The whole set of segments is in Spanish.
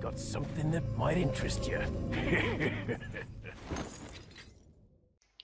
got something that might interest you.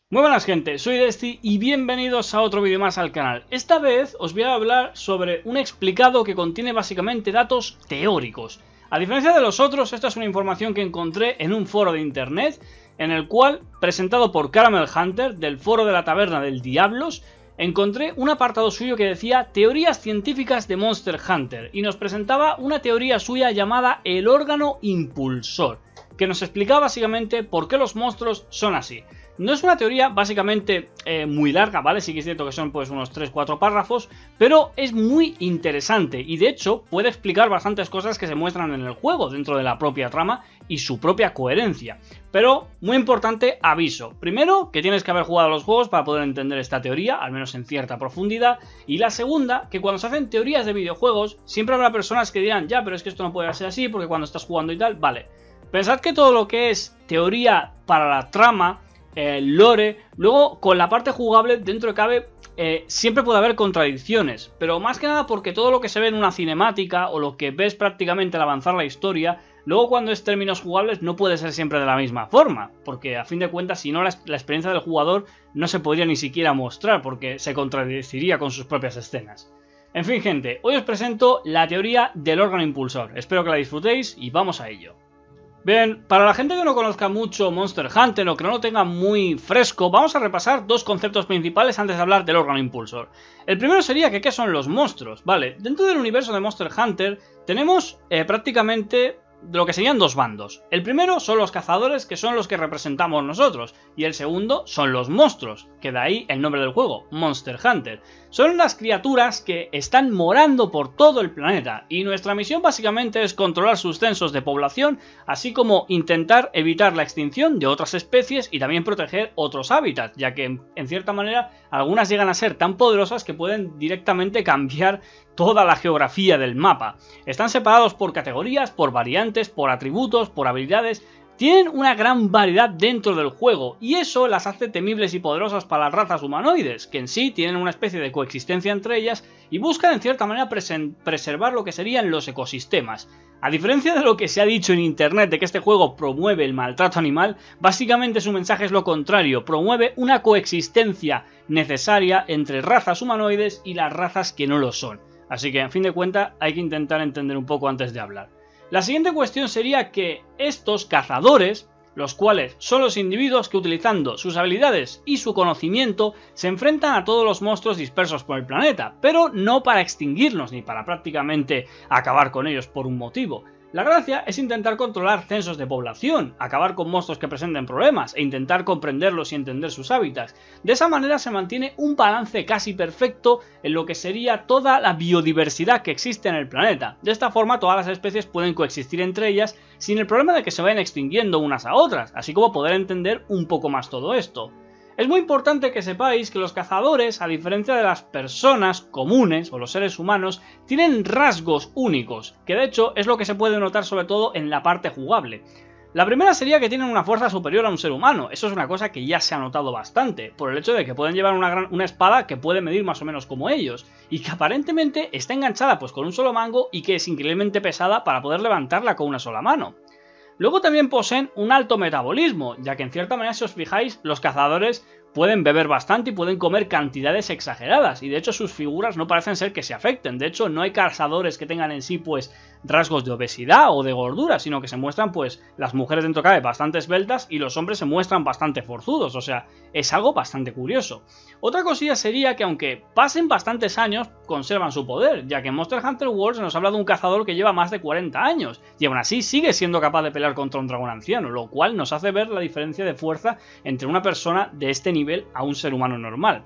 Muy buenas gente, soy Desti y bienvenidos a otro vídeo más al canal. Esta vez os voy a hablar sobre un explicado que contiene básicamente datos teóricos. A diferencia de los otros, esta es una información que encontré en un foro de internet, en el cual, presentado por Caramel Hunter, del foro de la Taberna del Diablos, encontré un apartado suyo que decía Teorías científicas de Monster Hunter, y nos presentaba una teoría suya llamada el órgano impulsor, que nos explicaba básicamente por qué los monstruos son así. No es una teoría básicamente muy larga, ¿vale? Sí que es cierto que son pues unos 3-4 párrafos, pero es muy interesante y de hecho puede explicar bastantes cosas que se muestran en el juego dentro de la propia trama y su propia coherencia. Pero, muy importante, aviso. Primero, que tienes que haber jugado a los juegos para poder entender esta teoría, al menos en cierta profundidad. Y la segunda, que cuando se hacen teorías de videojuegos, siempre habrá personas que dirán, ya, pero es que esto no puede ser así porque cuando estás jugando y tal, vale. Pensad que todo lo que es teoría para la trama, lore, luego con la parte jugable dentro de cabe siempre puede haber contradicciones, pero más que nada porque todo lo que se ve en una cinemática o lo que ves prácticamente al avanzar la historia, luego cuando es términos jugables no puede ser siempre de la misma forma, porque a fin de cuentas si no la experiencia del jugador no se podría ni siquiera mostrar porque se contradeciría con sus propias escenas. En fin gente, hoy os presento la teoría del órgano impulsor, espero que la disfrutéis y vamos a ello. Bien, para la gente que no conozca mucho Monster Hunter o que no lo tenga muy fresco, vamos a repasar dos conceptos principales antes de hablar del órgano impulsor. El primero sería que ¿qué son los monstruos? Vale, dentro del universo de Monster Hunter tenemos prácticamente lo que serían dos bandos. El primero son los cazadores, que son los que representamos nosotros, y el segundo son los monstruos, que de ahí el nombre del juego, Monster Hunter. Son las criaturas que están morando por todo el planeta, y nuestra misión básicamente es controlar sus censos de población, así como intentar evitar la extinción de otras especies y también proteger otros hábitats, ya que en cierta manera algunas llegan a ser tan poderosas que pueden directamente cambiar toda la geografía del mapa. Están separados por categorías, por variantes, por atributos, por habilidades. Tienen una gran variedad dentro del juego y eso las hace temibles y poderosas para las razas humanoides, que en sí tienen una especie de coexistencia entre ellas y buscan en cierta manera preservar lo que serían los ecosistemas. A diferencia de lo que se ha dicho en internet de que este juego promueve el maltrato animal, básicamente su mensaje es lo contrario, promueve una coexistencia necesaria entre razas humanoides y las razas que no lo son. Así que, en fin de cuentas, hay que intentar entender un poco antes de hablar. La siguiente cuestión sería que estos cazadores, los cuales son los individuos que utilizando sus habilidades y su conocimiento se enfrentan a todos los monstruos dispersos por el planeta, pero no para extinguirlos ni para prácticamente acabar con ellos por un motivo. La gracia es intentar controlar censos de población, acabar con monstruos que presenten problemas e intentar comprenderlos y entender sus hábitats. De esa manera se mantiene un balance casi perfecto en lo que sería toda la biodiversidad que existe en el planeta. De esta forma todas las especies pueden coexistir entre ellas sin el problema de que se vayan extinguiendo unas a otras, así como poder entender un poco más todo esto. Es muy importante que sepáis que los cazadores, a diferencia de las personas comunes o los seres humanos, tienen rasgos únicos, que de hecho es lo que se puede notar sobre todo en la parte jugable. La primera sería que tienen una fuerza superior a un ser humano, eso es una cosa que ya se ha notado bastante, por el hecho de que pueden llevar una espada que puede medir más o menos como ellos, y que aparentemente está enganchada pues con un solo mango y que es increíblemente pesada para poder levantarla con una sola mano. Luego también poseen un alto metabolismo, ya que en cierta manera si os fijáis los cazadores pueden beber bastante y pueden comer cantidades exageradas y de hecho sus figuras no parecen ser que se afecten, de hecho no hay cazadores que tengan en sí pues rasgos de obesidad o de gordura, sino que se muestran pues las mujeres dentro cabe bastante esbeltas y los hombres se muestran bastante forzudos, o sea, es algo bastante curioso. Otra cosilla sería que aunque pasen bastantes años conservan su poder, ya que en Monster Hunter World nos habla de un cazador que lleva más de 40 años y aún así sigue siendo capaz de pelear contra un dragón anciano, lo cual nos hace ver la diferencia de fuerza entre una persona de este nivel a un ser humano normal.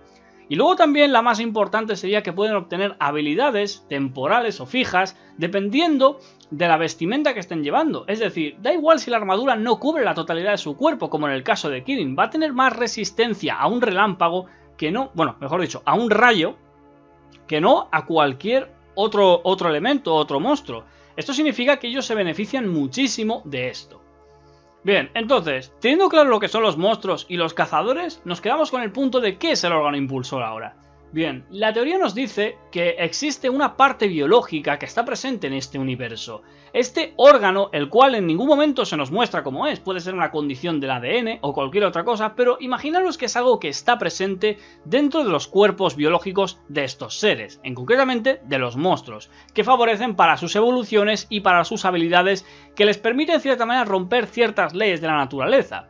Y luego también la más importante sería que pueden obtener habilidades temporales o fijas dependiendo de la vestimenta que estén llevando. Es decir, da igual si la armadura no cubre la totalidad de su cuerpo, como en el caso de Kirin, va a tener más resistencia a un relámpago que no, bueno, mejor dicho, a un rayo que no a cualquier otro elemento, otro monstruo. Esto significa que ellos se benefician muchísimo de esto. Bien, entonces, teniendo claro lo que son los monstruos y los cazadores, nos quedamos con el punto de qué es el órgano impulsor ahora. Bien, la teoría nos dice que existe una parte biológica que está presente en este universo. Este órgano, el cual en ningún momento se nos muestra cómo es, puede ser una condición del ADN o cualquier otra cosa, pero imaginaros que es algo que está presente dentro de los cuerpos biológicos de estos seres, en concretamente de los monstruos, que favorecen para sus evoluciones y para sus habilidades que les permiten en cierta manera romper ciertas leyes de la naturaleza.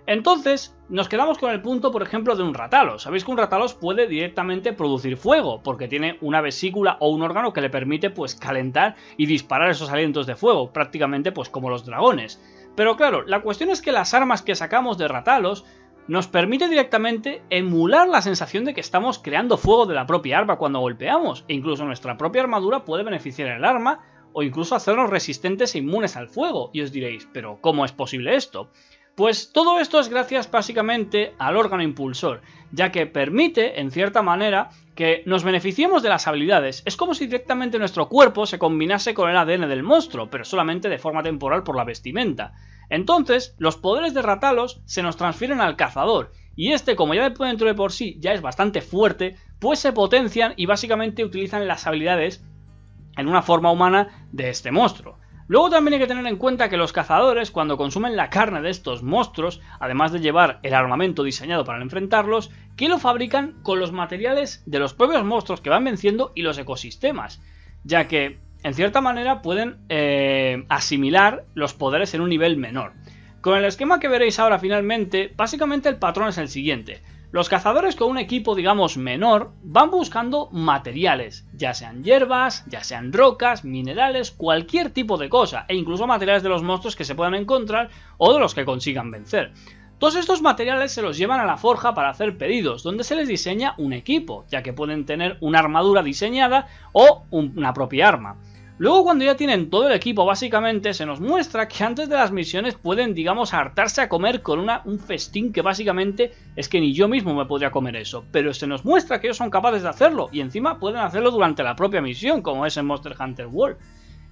Entonces, nos quedamos con el punto, por ejemplo, de un Rathalos. Sabéis que un Rathalos puede directamente producir fuego, porque tiene una vesícula o un órgano que le permite, pues, calentar y disparar esos alientos de fuego, prácticamente, pues, como los dragones. Pero claro, la cuestión es que las armas que sacamos de Rathalos nos permite directamente emular la sensación de que estamos creando fuego de la propia arma cuando golpeamos, e incluso nuestra propia armadura puede beneficiar el arma, o incluso hacernos resistentes e inmunes al fuego. Y os diréis, ¿pero cómo es posible esto? Pues todo esto es gracias básicamente al órgano impulsor, ya que permite, en cierta manera, que nos beneficiemos de las habilidades. Es como si directamente nuestro cuerpo se combinase con el ADN del monstruo, pero solamente de forma temporal por la vestimenta. Entonces, los poderes de Rathalos se nos transfieren al cazador, y este, como ya dentro de por sí ya es bastante fuerte, pues se potencian y básicamente utilizan las habilidades en una forma humana de este monstruo. Luego también hay que tener en cuenta que los cazadores, cuando consumen la carne de estos monstruos, además de llevar el armamento diseñado para enfrentarlos, que lo fabrican con los materiales de los propios monstruos que van venciendo y los ecosistemas, ya que, en cierta manera, pueden asimilar los poderes en un nivel menor. Con el esquema que veréis ahora finalmente, básicamente el patrón es el siguiente. Los cazadores con un equipo, digamos, menor, van buscando materiales, ya sean hierbas, ya sean rocas, minerales, cualquier tipo de cosa, e incluso materiales de los monstruos que se puedan encontrar o de los que consigan vencer. Todos estos materiales se los llevan a la forja para hacer pedidos, donde se les diseña un equipo, ya que pueden tener una armadura diseñada o una propia arma. Luego, cuando ya tienen todo el equipo, básicamente se nos muestra que antes de las misiones pueden, digamos, hartarse a comer con un festín que básicamente es que ni yo mismo me podría comer eso. Pero se nos muestra que ellos son capaces de hacerlo y encima pueden hacerlo durante la propia misión, como es en Monster Hunter World.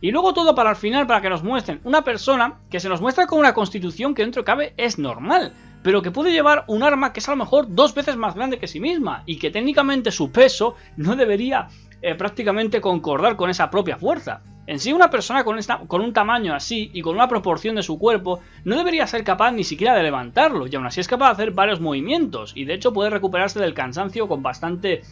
Y luego todo para el final, para que nos muestren una persona que se nos muestra con una constitución que dentro cabe es normal, pero que puede llevar un arma que es a lo mejor 2 veces más grande que sí misma y que técnicamente su peso no debería prácticamente concordar con esa propia fuerza. En sí, una persona con un tamaño así y con una proporción de su cuerpo no debería ser capaz ni siquiera de levantarlo, y aún así es capaz de hacer varios movimientos y de hecho puede recuperarse del cansancio con bastante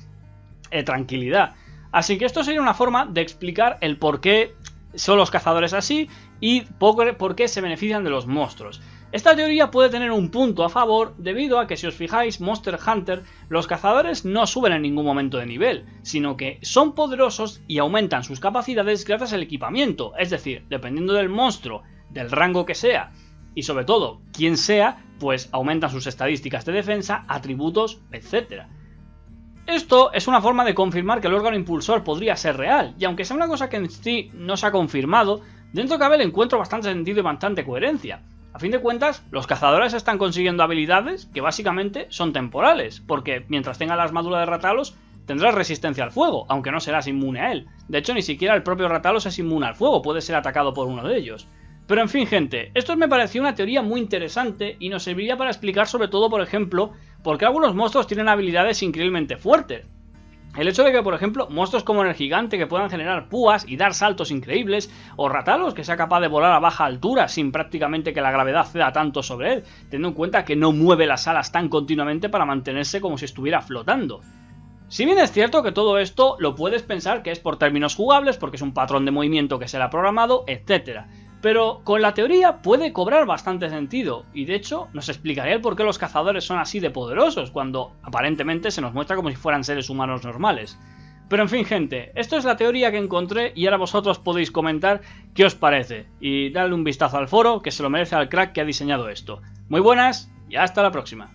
tranquilidad. Así que esto sería una forma de explicar el por qué son los cazadores así y por qué se benefician de los monstruos. Esta teoría puede tener un punto a favor debido a que, si os fijáis, Monster Hunter, los cazadores no suben en ningún momento de nivel, sino que son poderosos y aumentan sus capacidades gracias al equipamiento, es decir, dependiendo del monstruo, del rango que sea y sobre todo quién sea, pues aumentan sus estadísticas de defensa, atributos, etc. Esto es una forma de confirmar que el órgano impulsor podría ser real, y aunque sea una cosa que en sí no se ha confirmado, dentro cabe le encuentro bastante sentido y bastante coherencia. A fin de cuentas, los cazadores están consiguiendo habilidades que básicamente son temporales, porque mientras tenga la armadura de Rathalos tendrás resistencia al fuego, aunque no serás inmune a él. De hecho, ni siquiera el propio Rathalos es inmune al fuego, puede ser atacado por uno de ellos. Pero en fin, gente, esto me pareció una teoría muy interesante y nos serviría para explicar sobre todo, por ejemplo, por qué algunos monstruos tienen habilidades increíblemente fuertes. El hecho de que, por ejemplo, monstruos como el gigante que puedan generar púas y dar saltos increíbles, o Rathalos que sea capaz de volar a baja altura sin prácticamente que la gravedad ceda tanto sobre él, teniendo en cuenta que no mueve las alas tan continuamente para mantenerse como si estuviera flotando. Si bien es cierto que todo esto lo puedes pensar que es por términos jugables, porque es un patrón de movimiento que se le ha programado, etc. Pero con la teoría puede cobrar bastante sentido, y de hecho nos explicaría el por qué los cazadores son así de poderosos, cuando aparentemente se nos muestra como si fueran seres humanos normales. Pero en fin, gente, esto es la teoría que encontré y ahora vosotros podéis comentar qué os parece, y darle un vistazo al foro, que se lo merece al crack que ha diseñado esto. Muy buenas y hasta la próxima.